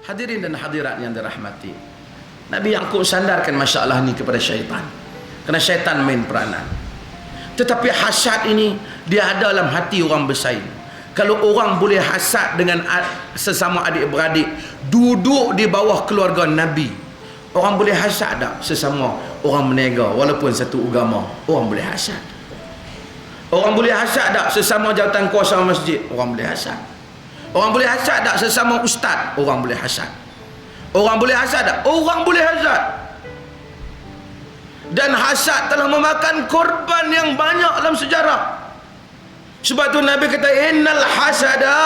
Hadirin dan hadirat yang dirahmati, Nabi Yaqub sandarkan masalah ni kepada syaitan, kerana syaitan main peranan. Tetapi hasad ini dia ada dalam hati orang bersaing. Kalau orang boleh hasad dengan sesama adik-beradik duduk di bawah keluarga Nabi, orang boleh hasad tak sesama orang menega walaupun satu agama? Orang boleh hasad. Orang boleh hasad tak sesama jawatan kuasa masjid? Orang boleh hasad. Orang boleh hasad tak sesama ustaz? Orang boleh hasad. Orang boleh hasad tak? Orang boleh hasad. Dan hasad telah memakan korban yang banyak dalam sejarah. Sebab tu Nabi kata, innal hasada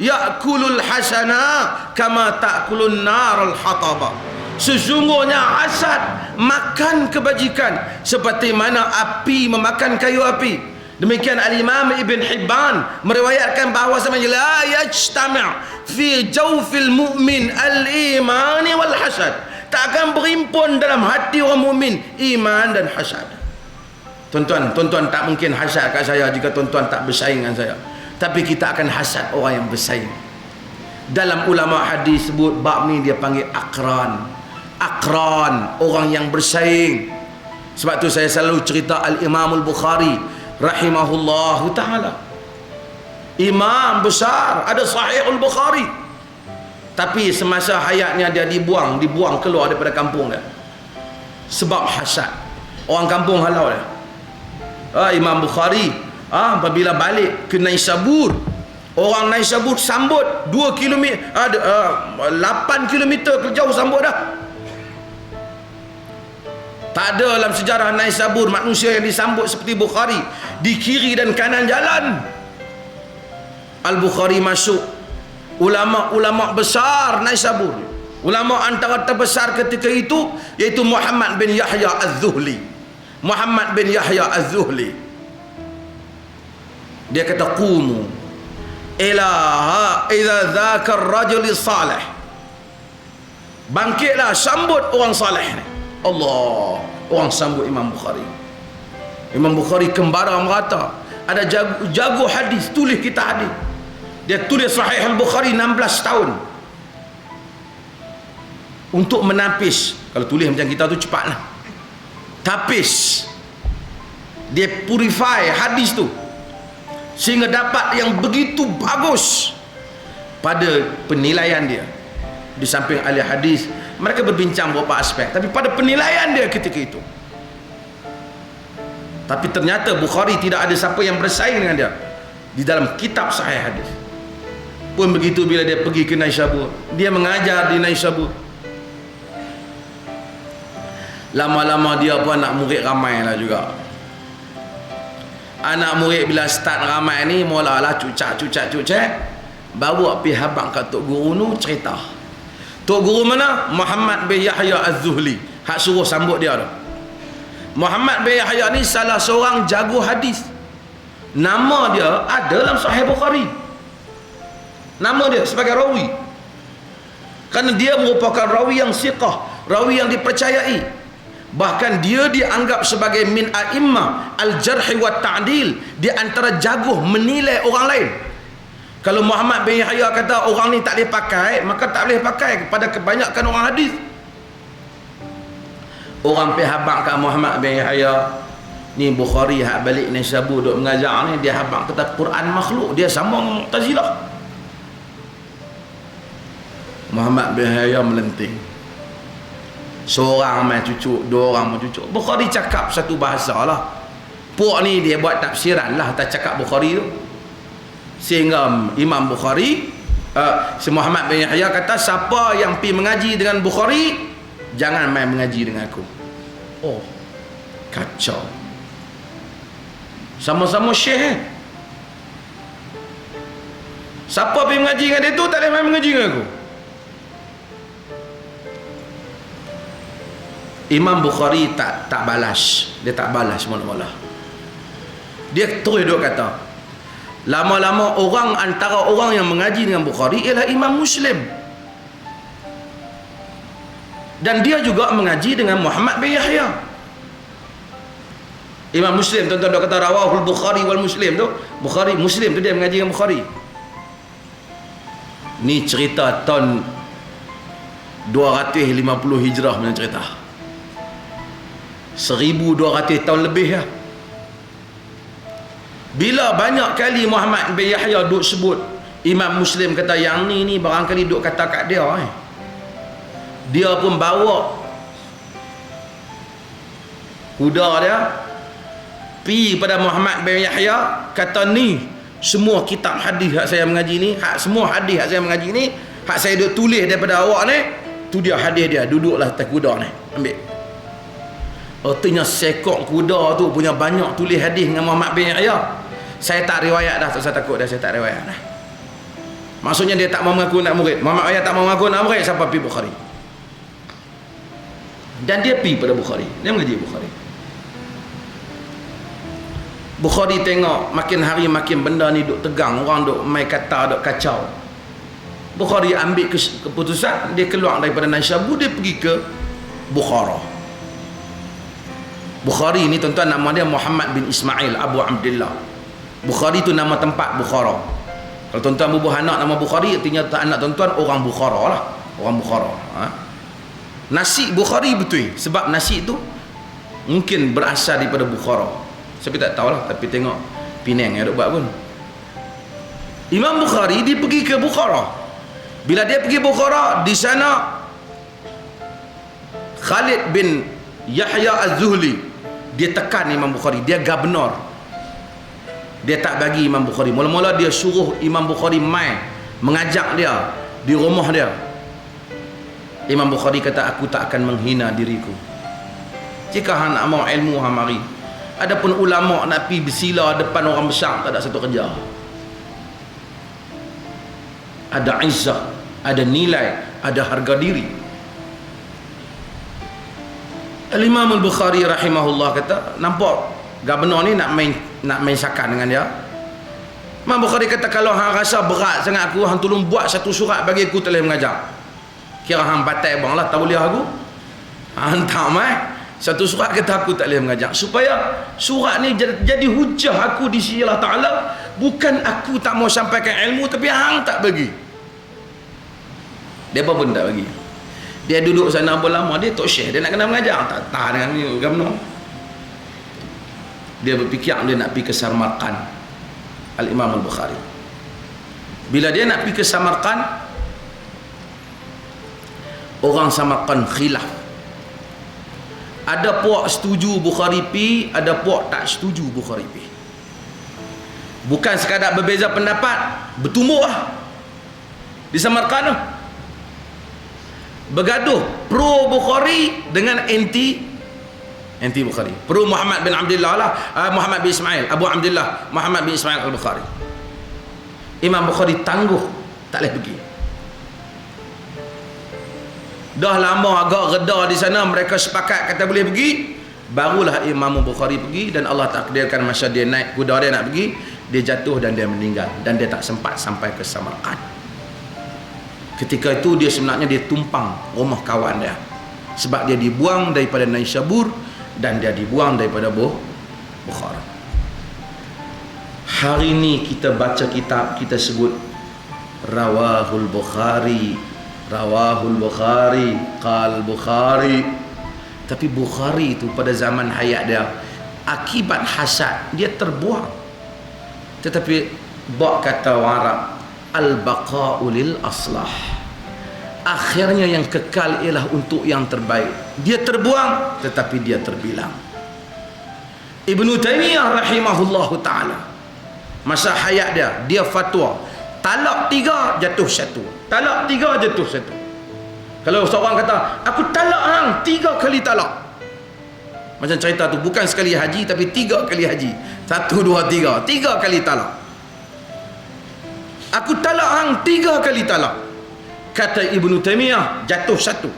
ya'kulul hasana kama ta'kulun narul hataba. Sesungguhnya hasad makan kebajikan seperti mana api memakan kayu api. Demikian Al-Imam Ibn Hibban meriwayatkan bahawa la yajtami' fi jawfil mu'min al-imani wal hasad. Tak akan berimpun dalam hati orang mukmin iman dan hasad. Tuan-tuan tak mungkin hasad kat saya jika tuan-tuan tak bersaing dengan saya. Tapi kita akan hasad orang yang bersaing. Dalam ulama hadis sebut bab ni dia panggil akran. Akran, orang yang bersaing. Sebab tu saya selalu cerita Al-Imam Al-Bukhari rahimahullahu ta'ala, imam besar, ada Sahih Al-Bukhari, tapi semasa hayatnya dia dibuang keluar daripada kampung dia sebab hasad. Orang kampung halau dia. Imam Bukhari apabila balik ke Naisabur, orang Naisabur sambut 2 km 8 km jauh sambut dah. Tak ada dalam sejarah Naisabur manusia yang disambut seperti Bukhari, di kiri dan kanan jalan. Al-Bukhari masuk, ulama-ulama besar Naisabur, ulama antara terbesar ketika itu iaitu Muhammad bin Yahya Az-Zuhli. Muhammad bin Yahya Az-Zuhli, dia kata, qumu ilaha idza dzaka ar-rajul salih, bangkitlah sambut orang saleh ni. Allah, orang sambut Imam Bukhari. Imam Bukhari kembara merata, ada jago hadis, tulis kitab hadis. Dia tulis Sahih Al-Bukhari 16 tahun untuk menapis. Kalau tulis macam kita tu cepatlah, tapis, dia purify hadis tu sehingga dapat yang begitu bagus. Pada penilaian dia, di samping ahli hadis, mereka berbincang beberapa aspek, tapi pada penilaian dia ketika itu, tapi ternyata Bukhari tidak ada siapa yang bersaing dengan dia di dalam kitab Sahih hadis. Pun begitu bila dia pergi ke Naisabur, dia mengajar di Naisabur. Lama-lama dia pun anak murid ramai lah juga. Anak murid bila start ramai ni, mulalah cucak, baru pergi habang kat Tok Guru nu cerita. Tok Guru mana? Muhammad bin Yahya Az-Zuhli, hak suruh sambut dia tu. Muhammad bin Yahya ni salah seorang jago hadis. Nama dia ada dalam Sahih Bukhari, nama dia sebagai rawi, kerana dia merupakan rawi yang siqah, rawi yang dipercayai. Bahkan dia dianggap sebagai min a'immah al-jarh wa ta'dil, di antara jago menilai orang lain. Kalau Muhammad bin Yahya kata orang ni tak boleh pakai, maka tak boleh pakai kepada kebanyakan orang hadis. Orang pergi habang kat Muhammad bin Yahya ni, Bukhari hak balik Naisabur duk mengajar ni, dia habang kata Quran makhluk, dia sama dengan Mu'tazilah. Muhammad bin Yahya melenting. Seorang main cucuk, dua orang main cucuk. Bukhari cakap satu bahasa lah. Puak ni dia buat tafsiran lah atas cakap Bukhari tu, sehingga Imam Bukhari si Muhammad bin Yahya kata, siapa yang pergi mengaji dengan Bukhari, jangan main mengaji dengan aku. Oh, kacau. Sama-sama syekh siapa pergi mengaji dengan dia tu tak boleh main mengaji dengan aku. Imam Bukhari tak balas. Dia tak balas mula-mula. Dia terus duk kata, lama-lama antara orang yang mengaji dengan Bukhari ialah Imam Muslim, dan dia juga mengaji dengan Muhammad bin Yahya. Imam Muslim, tuan-tuan dah kata rawahul Bukhari wal Muslim tu, Bukhari Muslim tu dia mengaji dengan Bukhari. Ni cerita tahun 250 hijrah punya cerita. 1200 tahun lebih ya. Bila banyak kali Muhammad bin Yahya duk sebut, Imam Muslim kata yang ni barangkali duk kata kat dia dia pun bawa kuda dia pi pada Muhammad bin Yahya, kata ni semua kitab hadis hak saya mengaji ni, semua hadis hak saya mengaji ni, hak saya duk tulis daripada awak ni, tu dia hadis dia, duduklah atas kuda ni, ambil. Artinya sekok kuda tu punya banyak tulis hadis dengan Muhammad bin Yahya. Saya tak riwayat dah, saya takut dah, saya tak riwayat dah. Maksudnya dia tak mau mengaku nak murid. Muhammad bin Yahya tak mau mengaku nak murid, siapa pergi Bukhari. Dan dia pergi pada Bukhari, dia mengaji Bukhari. Bukhari tengok makin hari makin benda ni duk tegang, orang duk main kata, duk kacau. Bukhari ambil keputusan, dia keluar daripada Naisabur, dia pergi ke Bukhara. Bukhari ni tuan-tuan nama dia Muhammad bin Ismail Abu Abdullah. Bukhari tu nama tempat Bukhara. Kalau tuan-tuan bubuh anak nama Bukhari, artinya anak tuan-tuan orang Bukhara lah, orang Bukhara. Nasi Bukhari betul, sebab nasi tu mungkin berasal daripada Bukhara. Saya tak tahulah, tapi tengok Penang yang duk buat pun. Imam Bukhari dia pergi ke Bukhara. Bila dia pergi Bukhara, di sana Khalid bin Yahya Az-Zuhli dia tekan Imam Bukhari, dia gubernur. Dia tak bagi Imam Bukhari. Mula-mula dia suruh Imam Bukhari main, mengajak dia di rumah dia. Imam Bukhari kata, aku tak akan menghina diriku. Jika hang nak mau ilmu hang mari. Adapun ulama nak pergi bersila depan orang besar, tak ada satu kerja. Ada izzah, ada nilai, ada harga diri. Al-Imam Al-Bukhari rahimahullah kata, nampak gubernur ni nak main sakan dengan dia. Imam Bukhari kata, kalau hang rasa berat sangat aku, hang tolong buat satu surat bagi aku telah mengajar. Kira hang batal bang lah, tak boleh aku. Hang tak mai satu surat kata aku tak boleh mengajar, supaya surat ni jadi hujah aku di sisi Allah Ta'ala. Bukan aku tak mau sampaikan ilmu, tapi hang tak bagi. Dia pun tak bagi. Dia duduk sana berlama, dia tak syekh, dia nak kena mengajar, tak tahan dengan ni gubernur. Dia berfikir dia nak pergi ke Samarkand. Al-Imam Al-Bukhari, bila dia nak pergi ke Samarkand, orang Samarkand khilaf. Ada puak setuju Bukhari pi, ada puak tak setuju Bukhari pi. Bukan sekadar berbeza pendapat, bertumbuk lah di Samarkand lah. Bergaduh pro Bukhari dengan anti Bukhari. Pro Muhammad bin Abdullah lah, Muhammad bin Ismail Abu Abdullah, Muhammad bin Ismail Al-Bukhari. Imam Bukhari tangguh, tak boleh pergi. Dah lama agak reda di sana, mereka sepakat kata boleh pergi. Barulah Imam Bukhari pergi, dan Allah takdirkan masa dia naik kuda dia nak pergi, dia jatuh dan dia meninggal, dan dia tak sempat sampai ke Samarkand. Ketika itu dia sebenarnya dia tumpang rumah kawan dia, sebab dia dibuang daripada Naisabur dan dia dibuang daripada Bukhara. Hari ini kita baca kitab, kita sebut Rawahul Bukhari, Rawahul Bukhari, Qal Bukhari. Tapi Bukhari itu pada zaman hayat dia, akibat hasad dia terbuang. Tetapi bak kata orang Arab, al-baqa'u lil aslah, akhirnya yang kekal ialah untuk yang terbaik. Dia terbuang tetapi dia terbilang. Ibnu Taimiyah rahimahullahu ta'ala, masa hayat dia fatwa talak 3 jatuh 1, talak 3 jatuh 1. Kalau seorang kata aku talak hang 3 kali talak, macam cerita tu bukan sekali haji tapi 3 kali haji, 1 2 3 kali talak. Aku talak hang 3 kali talak, kata Ibnu Taimiyah, jatuh 1.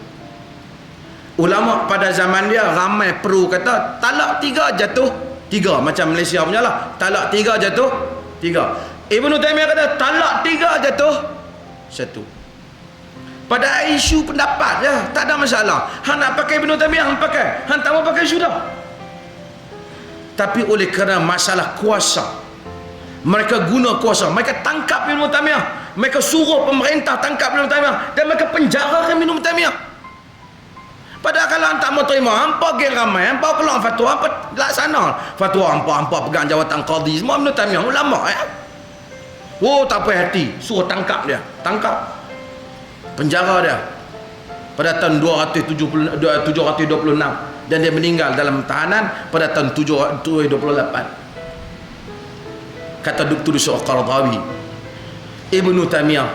Ulama pada zaman dia ramai pro kata talak 3 jatuh 3, macam Malaysia punya lah, talak 3 jatuh 3. Ibnu Taimiyah kata talak 3 jatuh 1. Pada isu pendapat je, tak ada masalah. Hang nak pakai Ibnu Taimiyah, hang pakai. Hang tak mau pakai sudah. Tapi oleh kerana masalah kuasa, Mereka guna kuasa, mereka tangkap Ibnu Taimiyah, mereka suruh pemerintah tangkap Ibnu Taimiyah, dan mereka penjarakan Ibnu Taimiyah. Padahal kalau hang tak mau terima, hampa pergi ramai, hampa keluar fatwa, hampa laksana fatwa, hampa pegang jawatan qadi, semua Ibnu Taimiyah ulama oh tak apa hati, suruh tangkap dia, tangkap, penjara dia pada tahun 726, dan dia meninggal dalam tahanan pada tahun 728. Kata Dr. Qaradawi, Ibnu Taimiyah,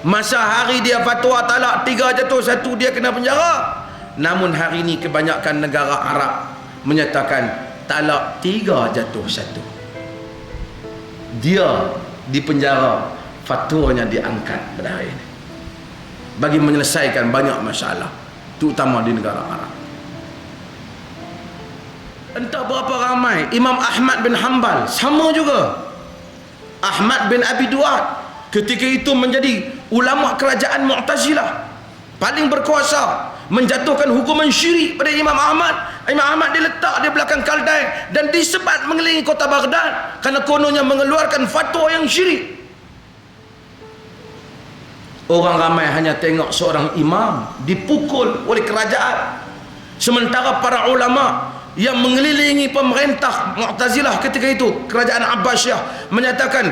masa hari dia fatwa talak 3 jatuh 1, dia kena penjara. Namun hari ini kebanyakan negara Arab menyatakan talak 3 jatuh 1. Dia di penjara, fatwanya diangkat pada hari ini bagi menyelesaikan banyak masalah, terutama di negara Arab. Entah berapa ramai. Imam Ahmad bin Hanbal sama juga. Ahmad bin Abi Duat ketika itu menjadi ulama kerajaan Mu'tazilah, paling berkuasa, menjatuhkan hukuman syirik pada Imam Ahmad. Imam Ahmad diletak di belakang kaldai dan disebat mengelilingi kota Baghdad kerana kononnya mengeluarkan fatwa yang syirik. Orang ramai hanya tengok seorang imam dipukul oleh kerajaan, sementara para ulama yang mengelilingi pemerintah Mu'tazilah ketika itu, kerajaan Abbasiyah, menyatakan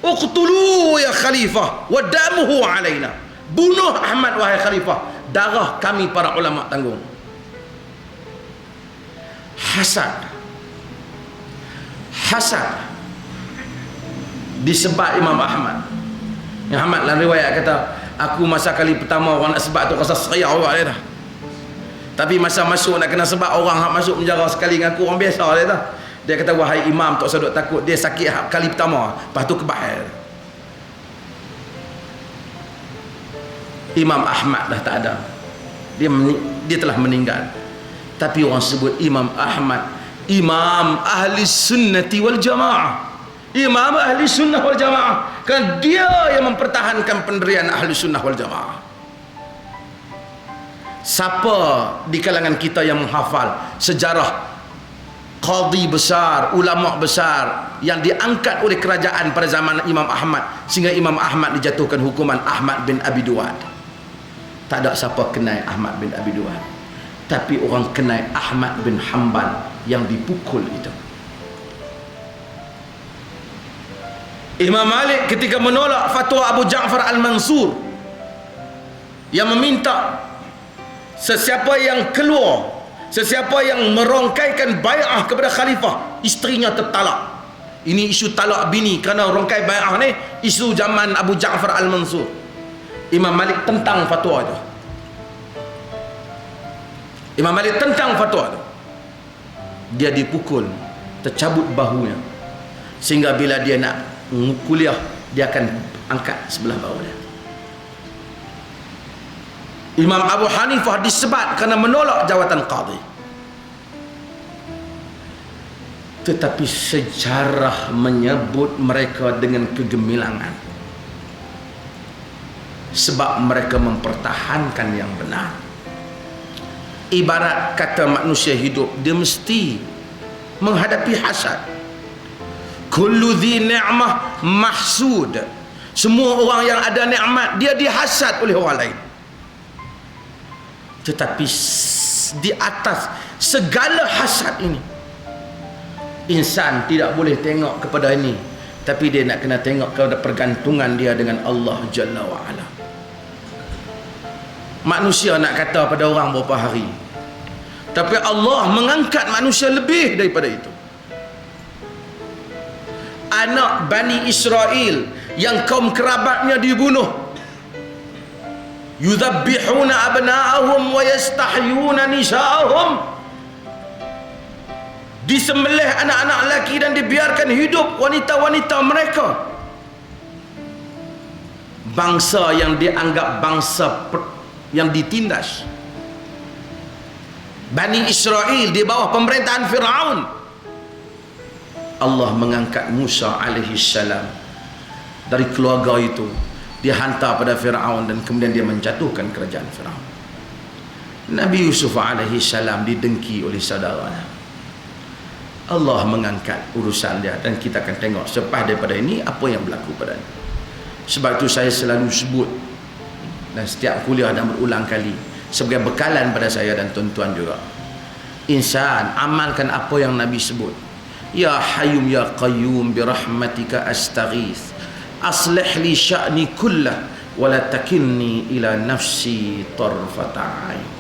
uqtulu ya khalifah wa damuhu alaina, bunuh Ahmad wahai khalifah, darah kami para ulama tanggung. Hasad disebat Imam Ahmad. Yang Ahmad dalam riwayat kata, aku masa kali pertama orang nak sebat tu rasa seria awak dia dah, tapi masa masuk nak kena sebab orang hak masuk penjara sekali dengan aku orang biasa dia dah. Dia kata, wahai imam, tak usah duk takut, dia sakit kali pertama, lepas tu kebal. Imam Ahmad dah tak ada, dia telah meninggal, tapi orang sebut Imam Ahmad imam ahli sunnati wal jamaah, imam ahli sunnah wal jamaah, kerana dia yang mempertahankan pendirian ahli sunnah wal jamaah. Siapa di kalangan kita yang menghafal sejarah qadi besar, ulama besar yang diangkat oleh kerajaan pada zaman Imam Ahmad sehingga Imam Ahmad dijatuhkan hukuman Ahmad bin Abi Duat? Tak ada siapa kenal Ahmad bin Abi Duat, tapi orang kenal Ahmad bin Hanbal yang dipukul itu. Imam Malik ketika menolak fatwa Abu Ja'far Al-Mansur yang meminta sesiapa yang keluar, sesiapa yang merongkaikan bai'ah kepada khalifah, isterinya tertalak. Ini isu talak bini kerana rongkai bai'ah ni isu zaman Abu Ja'far Al-Mansur. Imam Malik tentang fatwa itu. Imam Malik tentang fatwa itu. Dia dipukul, tercabut bahunya, sehingga bila dia nak kuliah, dia akan angkat sebelah bahu dia. Imam Abu Hanifah disebat kerana menolak jawatan qadi. Tetapi sejarah menyebut mereka dengan kegemilangan, sebab mereka mempertahankan yang benar. Ibarat kata manusia hidup, dia mesti menghadapi hasad. Kullu dhi ni'mah mahsud. Semua orang yang ada nikmat, dia dihasad oleh orang lain. Tetapi di atas segala hasad ini, insan tidak boleh tengok kepada ini, tapi dia nak kena tengok kepada pergantungan dia dengan Allah Jalla wa'ala. Manusia nak kata pada orang berapa hari, tapi Allah mengangkat manusia lebih daripada itu. Anak Bani Israel yang kaum kerabatnya dibunuh, yudhabbihuna abna'ahum wa yastahyuna nisa'ahum, disembelih anak-anak lelaki dan dibiarkan hidup wanita-wanita mereka. Bangsa yang dianggap bangsa yang ditindas, Bani Israel di bawah pemerintahan Fir'aun. Allah mengangkat Musa alaihi salam dari keluarga itu, dia hantar pada Fir'aun dan kemudian dia menjatuhkan kerajaan Fir'aun. Nabi Yusuf alaihi salam didengki oleh saudaranya. Allah mengangkat urusan dia, dan kita akan tengok selepas daripada ini apa yang berlaku padanya. Sebab itu saya selalu sebut, dan setiap kuliah dan berulang kali, sebagai bekalan pada saya dan tuan-tuan juga, insan amalkan apa yang Nabi sebut. Ya Hayyum ya Qayyum birahmatika astaghith aslih li sya'ni kullah wa la takilni ila nafsi tarfata ain.